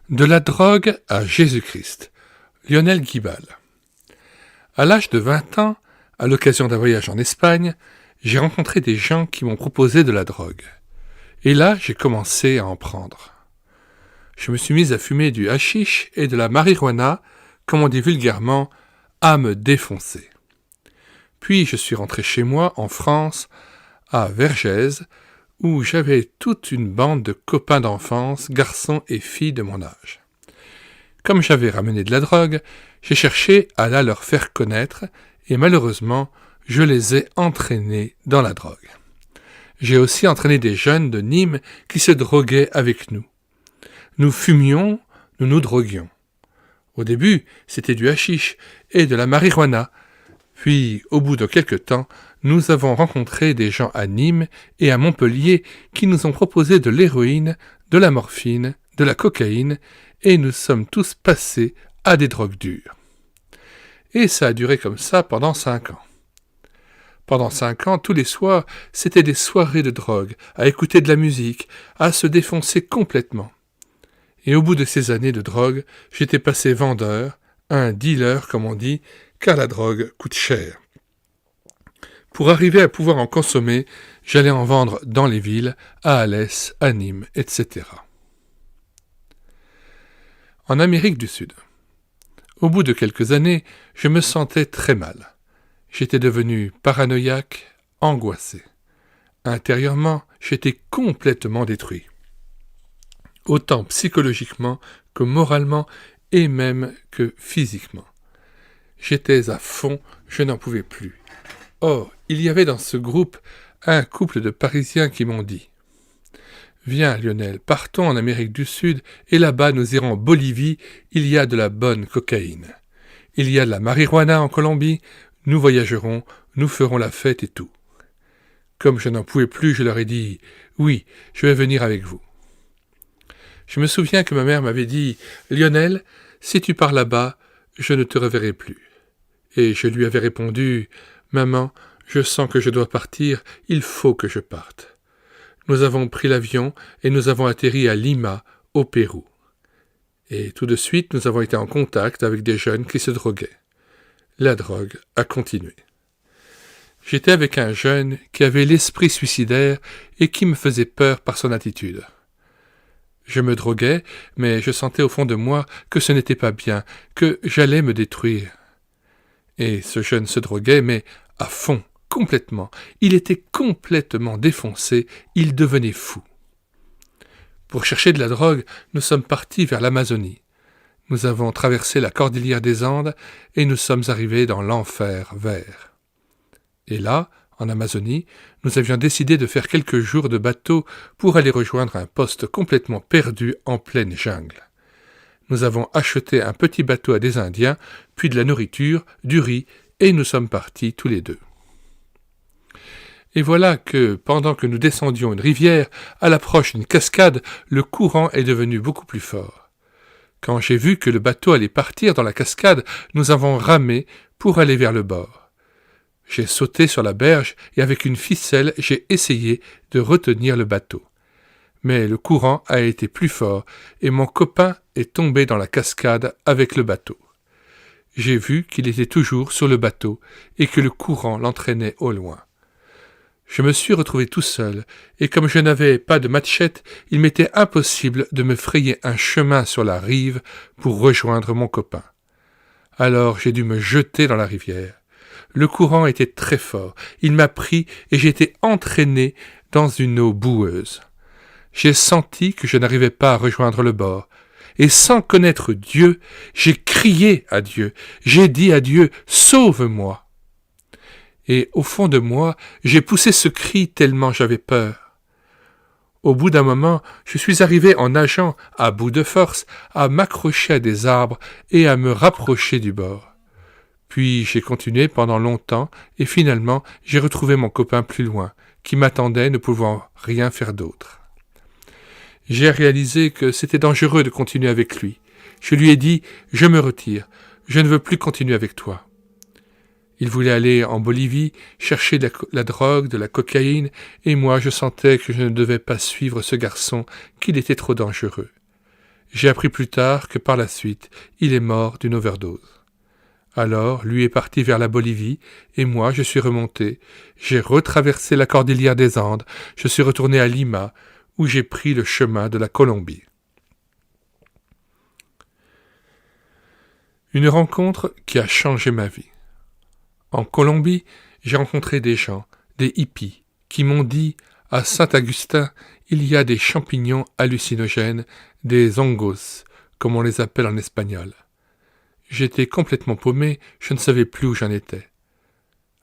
De la drogue à Jésus-Christ. Lionel Guibal. À l'âge de 20 ans, à l'occasion d'un voyage en Espagne, j'ai rencontré des gens qui m'ont proposé de la drogue. Et là, j'ai commencé à en prendre. Je me suis mis à fumer du hashish et de la marijuana, comme on dit vulgairement, à me défoncer. Puis je suis rentré chez moi, en France, à Vergès, où j'avais toute une bande de copains d'enfance, garçons et filles de mon âge. Comme j'avais ramené de la drogue, j'ai cherché à la leur faire connaître, et malheureusement, je les ai entraînés dans la drogue. J'ai aussi entraîné des jeunes de Nîmes qui se droguaient avec nous. Nous fumions, nous nous droguions. Au début, c'était du hashish et de la marijuana. Puis, au bout de quelque temps, nous avons rencontré des gens à Nîmes et à Montpellier qui nous ont proposé de l'héroïne, de la morphine, de la cocaïne, et nous sommes tous passés à des drogues dures. Et ça a duré comme ça pendant 5 ans. Pendant 5 ans, tous les soirs, c'était des soirées de drogue, à écouter de la musique, à se défoncer complètement. Et au bout de ces années de drogue, j'étais passé vendeur, un dealer comme on dit, car la drogue coûte cher. Pour arriver à pouvoir en consommer, j'allais en vendre dans les villes, à Alès, à Nîmes, etc. En Amérique du Sud. Au bout de quelques années, je me sentais très mal. J'étais devenu paranoïaque, angoissé. Intérieurement, j'étais complètement détruit. Autant psychologiquement que moralement et même que physiquement. J'étais à fond, je n'en pouvais plus. Or, il y avait dans ce groupe un couple de Parisiens qui m'ont dit « Viens Lionel, partons en Amérique du Sud et là-bas nous irons en Bolivie, il y a de la bonne cocaïne. Il y a de la marijuana en Colombie, nous voyagerons, nous ferons la fête et tout. » Comme je n'en pouvais plus, je leur ai dit « Oui, je vais venir avec vous. » Je me souviens que ma mère m'avait dit « Lionel, si tu pars là-bas, je ne te reverrai plus. » Et je lui avais répondu « Maman, je sens que je dois partir, il faut que je parte. » Nous avons pris l'avion et nous avons atterri à Lima, au Pérou. Et tout de suite, nous avons été en contact avec des jeunes qui se droguaient. La drogue a continué. J'étais avec un jeune qui avait l'esprit suicidaire et qui me faisait peur par son attitude. Je me droguais, mais je sentais au fond de moi que ce n'était pas bien, que j'allais me détruire. Et ce jeune se droguait, mais à fond, complètement. Il était complètement défoncé, il devenait fou. Pour chercher de la drogue, nous sommes partis vers l'Amazonie. Nous avons traversé la cordillère des Andes et nous sommes arrivés dans l'enfer vert. Et là, en Amazonie, nous avions décidé de faire quelques jours de bateau pour aller rejoindre un poste complètement perdu en pleine jungle. Nous avons acheté un petit bateau à des Indiens, puis de la nourriture, du riz, et nous sommes partis tous les deux. Et voilà que, pendant que nous descendions une rivière, à l'approche d'une cascade, le courant est devenu beaucoup plus fort. Quand j'ai vu que le bateau allait partir dans la cascade, nous avons ramé pour aller vers le bord. J'ai sauté sur la berge et avec une ficelle, j'ai essayé de retenir le bateau. Mais le courant a été plus fort et mon copain est tombé dans la cascade avec le bateau. J'ai vu qu'il était toujours sur le bateau et que le courant l'entraînait au loin. Je me suis retrouvé tout seul et comme je n'avais pas de machette, il m'était impossible de me frayer un chemin sur la rive pour rejoindre mon copain. Alors j'ai dû me jeter dans la rivière. Le courant était très fort, il m'a pris et j'ai été entraîné dans une eau boueuse. J'ai senti que je n'arrivais pas à rejoindre le bord, et sans connaître Dieu, j'ai crié à Dieu, j'ai dit à Dieu « Sauve-moi !» Et au fond de moi, j'ai poussé ce cri tellement j'avais peur. Au bout d'un moment, je suis arrivé en nageant, à bout de force, à m'accrocher à des arbres et à me rapprocher du bord. Puis j'ai continué pendant longtemps et finalement j'ai retrouvé mon copain plus loin, qui m'attendait ne pouvant rien faire d'autre. J'ai réalisé que c'était dangereux de continuer avec lui. Je lui ai dit « Je me retire, je ne veux plus continuer avec toi ». Il voulait aller en Bolivie, chercher de la drogue, de la cocaïne, et moi je sentais que je ne devais pas suivre ce garçon, qu'il était trop dangereux. J'ai appris plus tard que par la suite, il est mort d'une overdose. Alors, lui est parti vers la Bolivie, et moi, je suis remonté. J'ai retraversé la cordillère des Andes, je suis retourné à Lima, où j'ai pris le chemin de la Colombie. Une rencontre qui a changé ma vie. En Colombie, j'ai rencontré des gens, des hippies, qui m'ont dit « À Saint-Augustin, il y a des champignons hallucinogènes, des hongos, comme on les appelle en espagnol. » J'étais complètement paumé, je ne savais plus où j'en étais.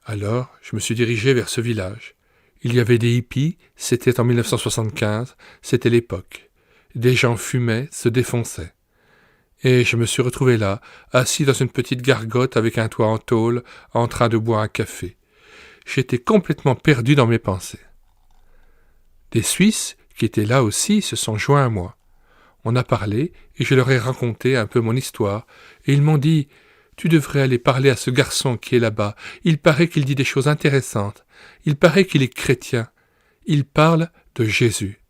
Alors, je me suis dirigé vers ce village. Il y avait des hippies, c'était en 1975, c'était l'époque. Des gens fumaient, se défonçaient. Et je me suis retrouvé là, assis dans une petite gargote avec un toit en tôle, en train de boire un café. J'étais complètement perdu dans mes pensées. Des Suisses, qui étaient là aussi, se sont joints à moi. On a parlé, et je leur ai raconté un peu mon histoire, et ils m'ont dit « Tu devrais aller parler à ce garçon qui est là-bas, il paraît qu'il dit des choses intéressantes, il paraît qu'il est chrétien, il parle de Jésus. »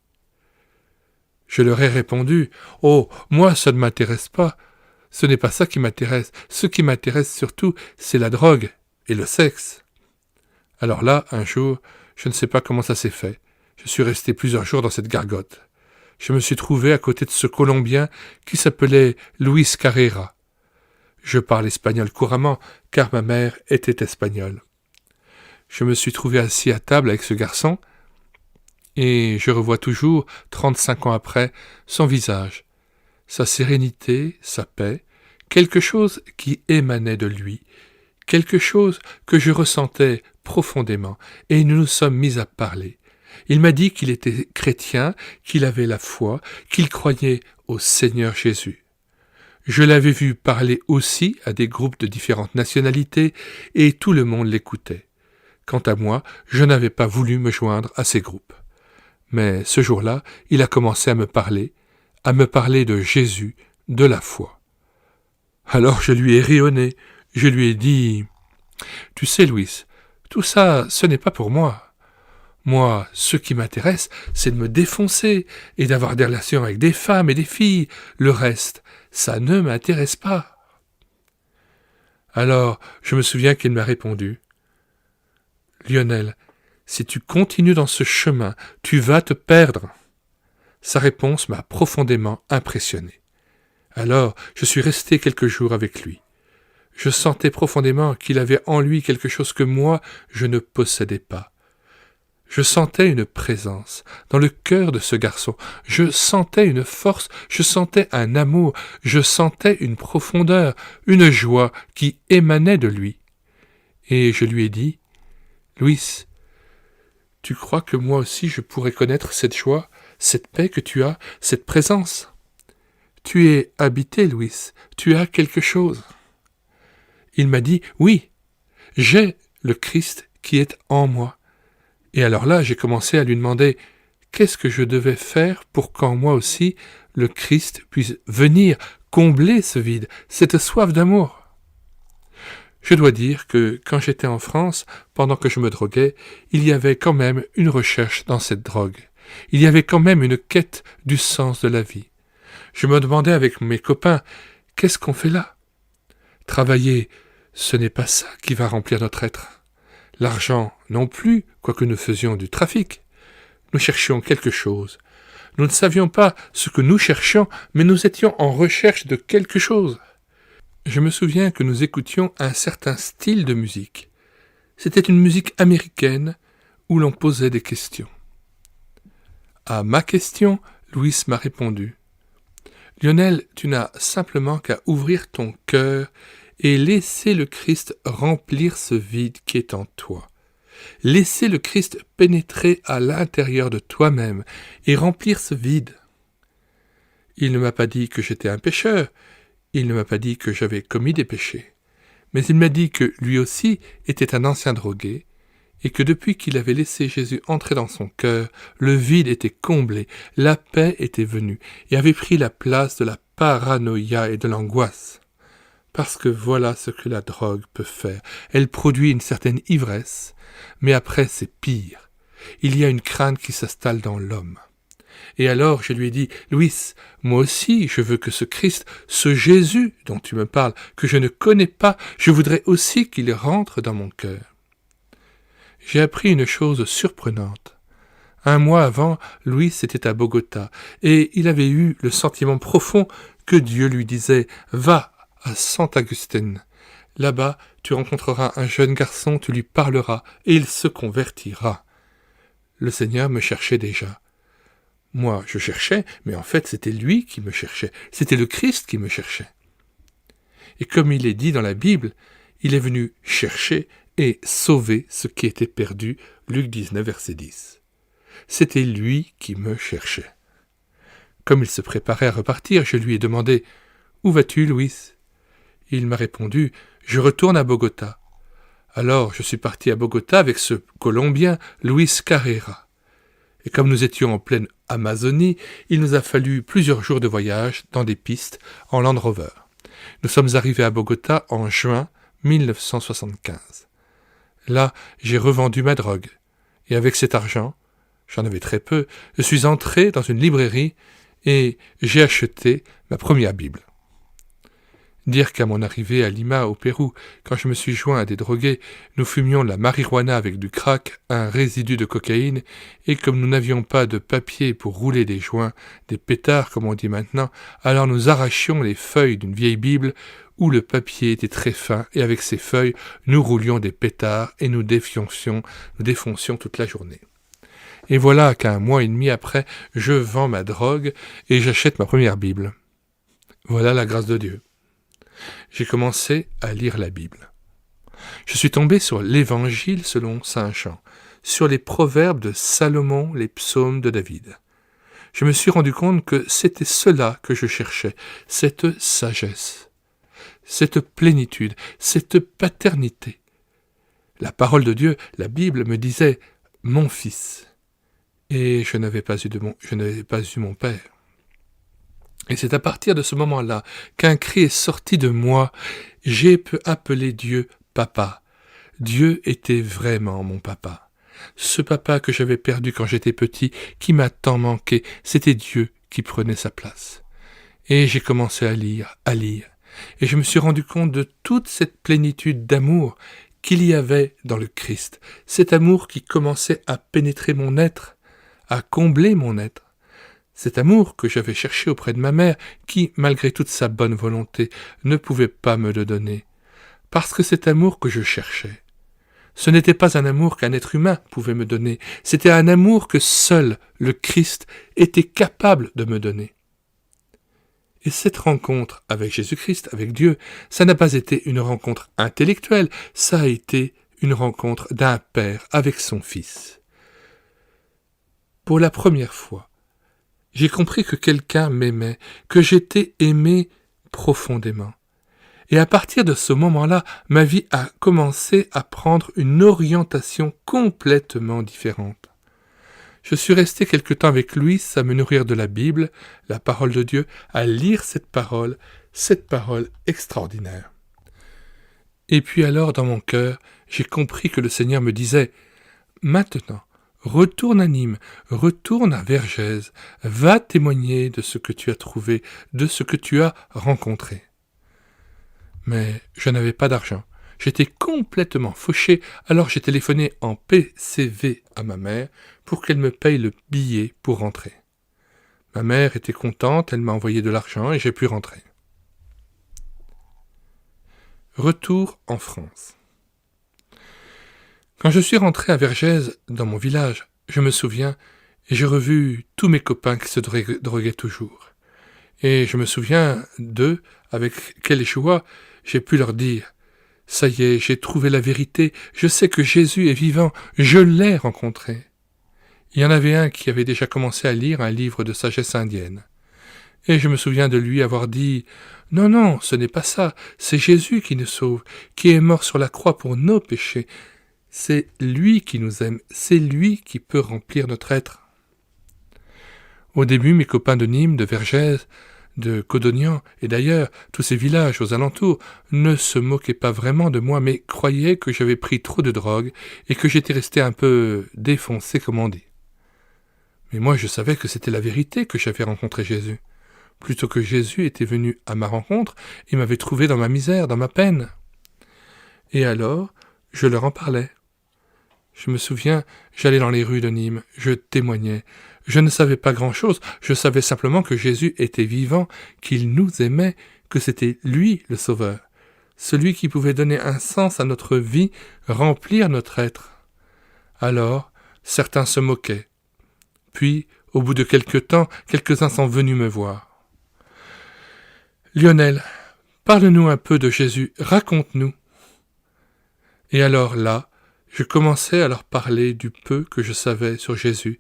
Je leur ai répondu « Oh, moi ça ne m'intéresse pas, ce n'est pas ça qui m'intéresse, ce qui m'intéresse surtout, c'est la drogue et le sexe. » Alors là, un jour, je ne sais pas comment ça s'est fait, je suis resté plusieurs jours dans cette gargote. Je me suis trouvé à côté de ce Colombien qui s'appelait Luis Carrera. Je parle espagnol couramment, car ma mère était espagnole. Je me suis trouvé assis à table avec ce garçon, et je revois toujours, 35 ans après, son visage, sa sérénité, sa paix, quelque chose qui émanait de lui, quelque chose que je ressentais profondément, et nous nous sommes mis à parler. Il m'a dit qu'il était chrétien, qu'il avait la foi, qu'il croyait au Seigneur Jésus. Je l'avais vu parler aussi à des groupes de différentes nationalités et tout le monde l'écoutait. Quant à moi, je n'avais pas voulu me joindre à ces groupes. Mais ce jour-là, il a commencé à me parler de Jésus, de la foi. Alors je lui ai rayonné, je lui ai dit « Tu sais, Louis, tout ça, ce n'est pas pour moi. Moi, ce qui m'intéresse, c'est de me défoncer et d'avoir des relations avec des femmes et des filles. Le reste, ça ne m'intéresse pas. » Alors, je me souviens qu'il m'a répondu « Lionel, si tu continues dans ce chemin, tu vas te perdre. » Sa réponse m'a profondément impressionné. Alors, je suis resté quelques jours avec lui. Je sentais profondément qu'il avait en lui quelque chose que moi, je ne possédais pas. Je sentais une présence dans le cœur de ce garçon, je sentais une force, je sentais un amour, je sentais une profondeur, une joie qui émanait de lui. Et je lui ai dit « Louis, tu crois que moi aussi je pourrais connaître cette joie, cette paix que tu as, cette présence ? Tu es habité, Louis, tu as quelque chose. » Il m'a dit « Oui, j'ai le Christ qui est en moi. » Et alors là, j'ai commencé à lui demander qu'est-ce que je devais faire pour qu'en moi aussi, le Christ puisse venir combler ce vide, cette soif d'amour. Je dois dire que quand j'étais en France, pendant que je me droguais, il y avait quand même une recherche dans cette drogue. Il y avait quand même une quête du sens de la vie. Je me demandais avec mes copains, qu'est-ce qu'on fait là ? Travailler, ce n'est pas ça qui va remplir notre être. L'argent non plus, quoique nous faisions du trafic. Nous cherchions quelque chose. Nous ne savions pas ce que nous cherchions, mais nous étions en recherche de quelque chose. Je me souviens que nous écoutions un certain style de musique. C'était une musique américaine où l'on posait des questions. À ma question, Louis m'a répondu « Lionel, tu n'as simplement qu'à ouvrir ton cœur et laisser le Christ remplir ce vide qui est en toi. Laisser le Christ pénétrer à l'intérieur de toi-même et remplir ce vide. » Il ne m'a pas dit que j'étais un pécheur, il ne m'a pas dit que j'avais commis des péchés, mais il m'a dit que lui aussi était un ancien drogué, et que depuis qu'il avait laissé Jésus entrer dans son cœur, le vide était comblé, la paix était venue, et avait pris la place de la paranoïa et de l'angoisse. Parce que voilà ce que la drogue peut faire. Elle produit une certaine ivresse, mais après c'est pire. Il y a une crainte qui s'installe dans l'homme. Et alors je lui ai dit, « Louis, moi aussi je veux que ce Christ, ce Jésus dont tu me parles, que je ne connais pas, je voudrais aussi qu'il rentre dans mon cœur. » J'ai appris une chose surprenante. Un mois avant, Louis était à Bogota, et il avait eu le sentiment profond que Dieu lui disait « Va à Sant Agustín. Là-bas, tu rencontreras un jeune garçon, tu lui parleras, et il se convertira. » Le Seigneur me cherchait déjà. Moi, je cherchais, mais en fait, c'était lui qui me cherchait. C'était le Christ qui me cherchait. Et comme il est dit dans la Bible, il est venu chercher et sauver ce qui était perdu, Luc 19, verset 10. C'était lui qui me cherchait. Comme il se préparait à repartir, je lui ai demandé « Où vas-tu, Louis ?» Il m'a répondu « Je retourne à Bogota. » Alors je suis parti à Bogota avec ce Colombien, Luis Carrera. Et comme nous étions en pleine Amazonie, il nous a fallu plusieurs jours de voyage dans des pistes en Land Rover. Nous sommes arrivés à Bogota en juin 1975. Là, j'ai revendu ma drogue. Et avec cet argent, j'en avais très peu, je suis entré dans une librairie et j'ai acheté ma première Bible. Dire qu'à mon arrivée à Lima, au Pérou, quand je me suis joint à des drogués, nous fumions la marijuana avec du crack, un résidu de cocaïne, et comme nous n'avions pas de papier pour rouler des joints, des pétards comme on dit maintenant, alors nous arrachions les feuilles d'une vieille Bible où le papier était très fin, et avec ces feuilles, nous roulions des pétards et nous défoncions toute la journée. Et voilà qu'un mois et demi après, je vends ma drogue et j'achète ma première Bible. Voilà la grâce de Dieu. J'ai commencé à lire la Bible. Je suis tombé sur l'Évangile selon saint Jean, sur les proverbes de Salomon, les psaumes de David. Je me suis rendu compte que c'était cela que je cherchais, cette sagesse, cette plénitude, cette paternité. La parole de Dieu, la Bible, me disait « mon fils ». Et je n'avais pas eu mon père. Et c'est à partir de ce moment-là qu'un cri est sorti de moi. J'ai pu appeler Dieu papa. Dieu était vraiment mon papa. Ce papa que j'avais perdu quand j'étais petit, qui m'a tant manqué, c'était Dieu qui prenait sa place. Et j'ai commencé à lire. Et je me suis rendu compte de toute cette plénitude d'amour qu'il y avait dans le Christ. Cet amour qui commençait à pénétrer mon être, à combler mon être. Cet amour que j'avais cherché auprès de ma mère, qui, malgré toute sa bonne volonté, ne pouvait pas me le donner. Parce que cet amour que je cherchais, ce n'était pas un amour qu'un être humain pouvait me donner, c'était un amour que seul le Christ était capable de me donner. Et cette rencontre avec Jésus-Christ, avec Dieu, ça n'a pas été une rencontre intellectuelle, ça a été une rencontre d'un père avec son fils. Pour la première fois, j'ai compris que quelqu'un m'aimait, que j'étais aimé profondément. Et à partir de ce moment-là, ma vie a commencé à prendre une orientation complètement différente. Je suis resté quelque temps avec Louis à me nourrir de la Bible, la parole de Dieu, à lire cette parole extraordinaire. Et puis alors, dans mon cœur, j'ai compris que le Seigneur me disait « Maintenant, retourne à Nîmes, retourne à Vergès, va témoigner de ce que tu as trouvé, de ce que tu as rencontré. » Mais je n'avais pas d'argent. J'étais complètement fauché, alors j'ai téléphoné en PCV à ma mère pour qu'elle me paye le billet pour rentrer. Ma mère était contente, elle m'a envoyé de l'argent et j'ai pu rentrer. Retour en France. Quand je suis rentré à Vergès, dans mon village, je me souviens, et j'ai revu tous mes copains qui se droguaient toujours. Et je me souviens d'eux, avec quelle joie j'ai pu leur dire « Ça y est, j'ai trouvé la vérité, je sais que Jésus est vivant, je l'ai rencontré. » Il y en avait un qui avait déjà commencé à lire un livre de sagesse indienne. Et je me souviens de lui avoir dit « Non, non, ce n'est pas ça, c'est Jésus qui nous sauve, qui est mort sur la croix pour nos péchés. » C'est lui qui nous aime, c'est lui qui peut remplir notre être. Au début, mes copains de Nîmes, de Vergès, de Codognan et d'ailleurs tous ces villages aux alentours ne se moquaient pas vraiment de moi, mais croyaient que j'avais pris trop de drogue et que j'étais resté un peu défoncé, comme on dit. Mais moi, je savais que c'était la vérité que j'avais rencontré Jésus, plutôt que Jésus était venu à ma rencontre et m'avait trouvé dans ma misère, dans ma peine. Et alors, je leur en parlais. Je me souviens, j'allais dans les rues de Nîmes, je témoignais. Je ne savais pas grand-chose, je savais simplement que Jésus était vivant, qu'il nous aimait, que c'était lui le Sauveur, celui qui pouvait donner un sens à notre vie, remplir notre être. Alors, certains se moquaient. Puis, au bout de quelque temps, quelques-uns sont venus me voir. « Lionel, parle-nous un peu de Jésus, raconte-nous. » Et alors là, je commençais à leur parler du peu que je savais sur Jésus,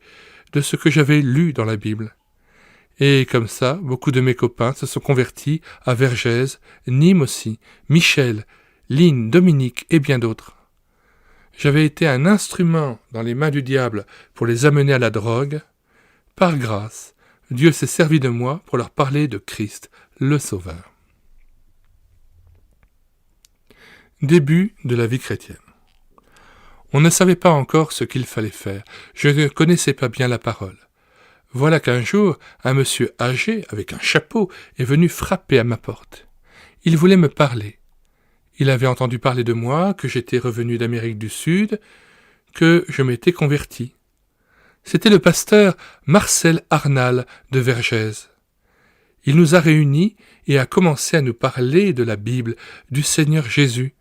de ce que j'avais lu dans la Bible. Et comme ça, beaucoup de mes copains se sont convertis à Vergès, Nîmes aussi, Michel, Line, Dominique et bien d'autres. J'avais été un instrument dans les mains du diable pour les amener à la drogue. Par grâce, Dieu s'est servi de moi pour leur parler de Christ, le Sauveur. Début de la vie chrétienne. On ne savait pas encore ce qu'il fallait faire. Je ne connaissais pas bien la parole. Voilà qu'un jour, un monsieur âgé, avec un chapeau, est venu frapper à ma porte. Il voulait me parler. Il avait entendu parler de moi, que j'étais revenu d'Amérique du Sud, que je m'étais converti. C'était le pasteur Marcel Arnal de Vergès. Il nous a réunis et a commencé à nous parler de la Bible, du Seigneur Jésus.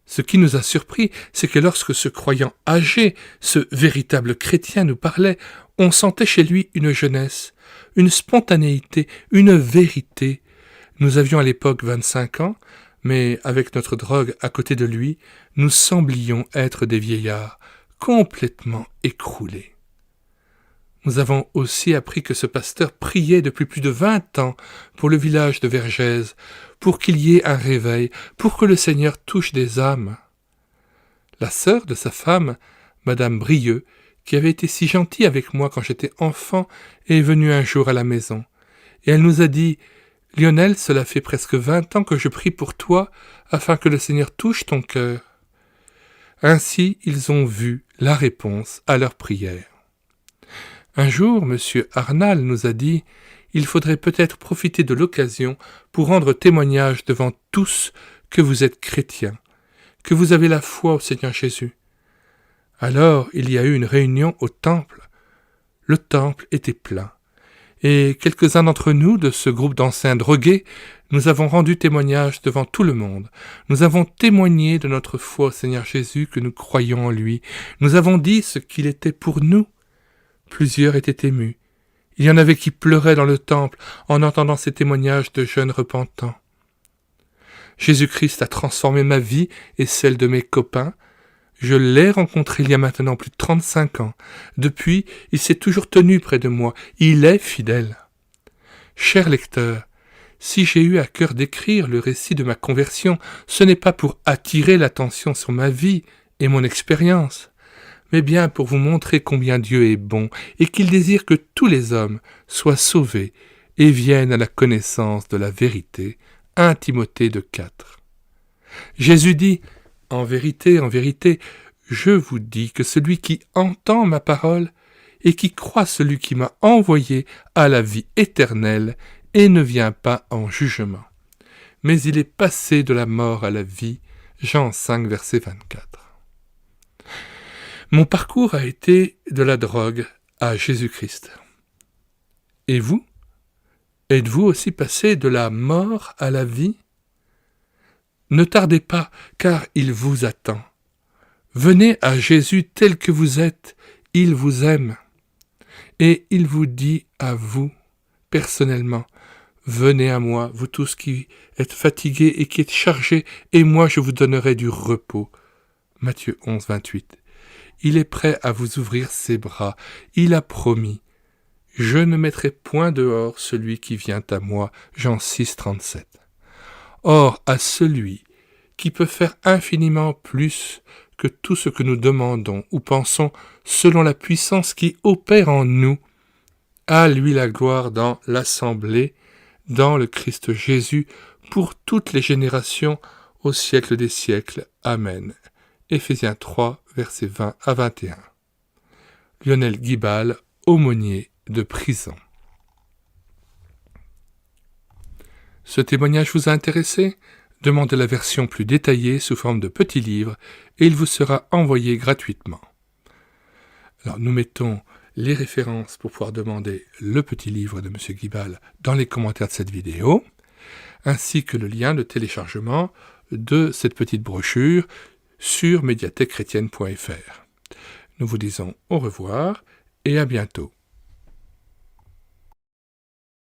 Ce qui nous a surpris, c'est que lorsque ce croyant âgé, ce véritable chrétien nous parlait, on sentait chez lui une jeunesse, une spontanéité, une vérité. Nous avions à l'époque 25 ans, mais avec notre drogue à côté de lui, nous semblions être des vieillards, complètement écroulés. Nous avons aussi appris que ce pasteur priait depuis plus de 20 ans pour le village de Vergès, pour qu'il y ait un réveil, pour que le Seigneur touche des âmes. La sœur de sa femme, Madame Brieux, qui avait été si gentille avec moi quand j'étais enfant, est venue un jour à la maison, et elle nous a dit « Lionel, cela fait presque 20 ans que je prie pour toi, afin que le Seigneur touche ton cœur. » Ainsi, ils ont vu la réponse à leur prière. Un jour, M. Arnal nous a dit « Il faudrait peut-être profiter de l'occasion pour rendre témoignage devant tous que vous êtes chrétiens, que vous avez la foi au Seigneur Jésus. » Alors, il y a eu une réunion au temple. Le temple était plein. Et quelques-uns d'entre nous, de ce groupe d'anciens drogués, nous avons rendu témoignage devant tout le monde. Nous avons témoigné de notre foi au Seigneur Jésus, que nous croyons en lui. Nous avons dit ce qu'il était pour nous. Plusieurs étaient émus. Il y en avait qui pleuraient dans le temple en entendant ces témoignages de jeunes repentants. Jésus-Christ a transformé ma vie et celle de mes copains. Je l'ai rencontré il y a maintenant plus de 35 ans. Depuis, il s'est toujours tenu près de moi. Il est fidèle. Cher lecteur, si j'ai eu à cœur d'écrire le récit de ma conversion, ce n'est pas pour attirer l'attention sur ma vie et mon expérience, mais bien pour vous montrer combien Dieu est bon et qu'il désire que tous les hommes soient sauvés et viennent à la connaissance de la vérité. 1 Timothée 2,4. Jésus dit « En vérité, je vous dis que celui qui entend ma parole et qui croit celui qui m'a envoyé a la vie éternelle et ne vient pas en jugement. Mais il est passé de la mort à la vie. » Jean 5, verset 24. Mon parcours a été de la drogue à Jésus-Christ. Et vous? Êtes-vous aussi passé de la mort à la vie? Ne tardez pas, car il vous attend. Venez à Jésus tel que vous êtes, il vous aime. Et il vous dit à vous, personnellement, venez à moi, vous tous qui êtes fatigués et qui êtes chargés, et moi je vous donnerai du repos. Matthieu 11, 28. Il est prêt à vous ouvrir ses bras. Il a promis. Je ne mettrai point dehors celui qui vient à moi. Jean 6, 37. Or, à celui qui peut faire infiniment plus que tout ce que nous demandons ou pensons selon la puissance qui opère en nous, à lui la gloire dans l'Assemblée, dans le Christ Jésus, pour toutes les générations, au siècle des siècles. Amen. Éphésiens 3, versets 20 à 21. Lionel Guibal, aumônier de prison. Ce témoignage vous a intéressé ? Demandez la version plus détaillée sous forme de petit livre et il vous sera envoyé gratuitement. Alors nous mettons les références pour pouvoir demander le petit livre de M. Guibal dans les commentaires de cette vidéo, ainsi que le lien de téléchargement de cette petite brochure sur médiathèquechrétienne.fr. Nous vous disons au revoir et à bientôt.